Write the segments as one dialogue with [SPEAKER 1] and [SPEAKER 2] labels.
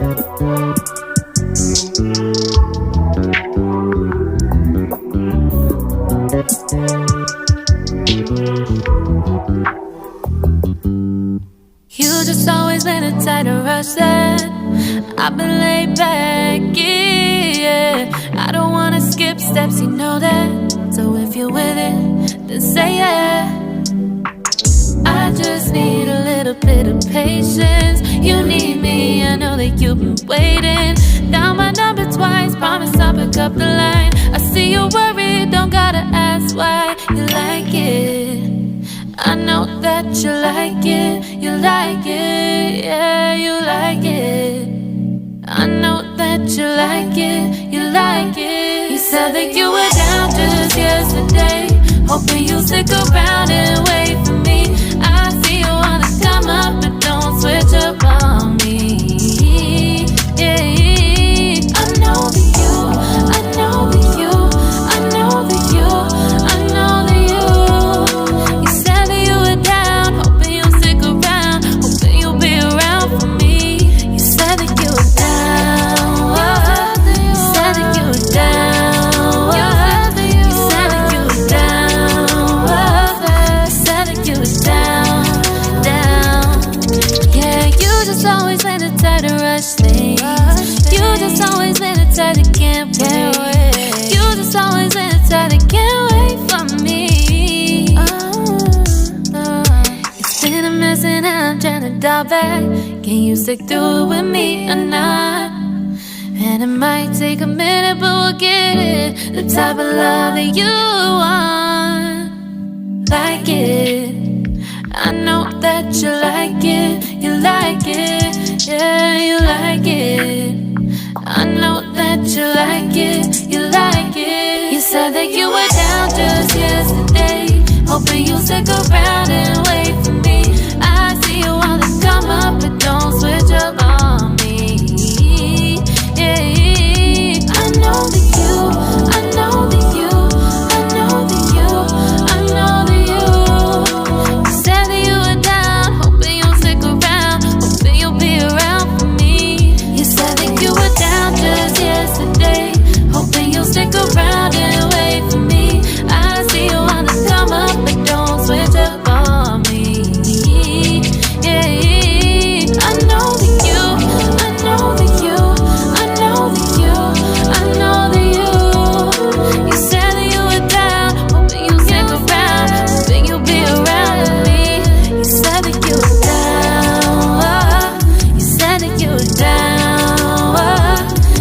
[SPEAKER 1] You just always been a tighter rush that I've been laid back, yeah. I don't wanna skip steps, you know that. So if you're with it, then say yeah. I just need a little bit of patience. You need me, I know that you've been waiting. Down my number twice, promise I'll pick up the line. I see you worried, don't gotta ask why. You like it, I know that you like it. You like it, yeah, you like it. I know that you like it, you like it. You said that you were down just yesterday, hoping you'll stick around and wait for me. I see you wanna come up, but don't switch up on me. Yeah, I know that you, I know that you, I know that you, I know that you. You said that you were down, hoping you'll stick around, hoping you'll be around for me. You said that you were down, you said that you were down, you said that you were down, you said that you were down, down. Yeah, you just always been the type to rush things. You just always been the type that can't wait. You just always been the type that can't wait for me. It's been a mess and I'm trying to dial back. Can you stick through it with me or not? And it might take a minute, but we'll get it. The type of love that you want. Like it, I know that you like it. You like it, yeah, you like it. I know that you like it. You like it. You said that you were down just yesterday, hoping you'll stick around and wait for me. I see you wanna come up, but don't switch up on me. Yeah, I know that you, I know that you, I know that you, I know that you. You said that you were down, hoping you'll stick around, hoping you'll be around for me. You said that you were down just yesterday, hoping you'll stick around and wait for me. I see you wanna come up, but don't switch up on me. Yeah, I know that you, I know that you, I know that you, I know that you. You said that you were down, hoping you'll stick around, hoping you'll be around with me. You said that you were down, you said that you were down,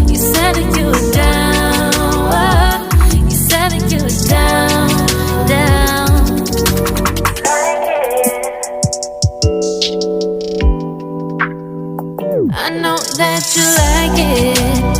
[SPEAKER 1] you said that you were down, you said that you were down, down. I know that you like it.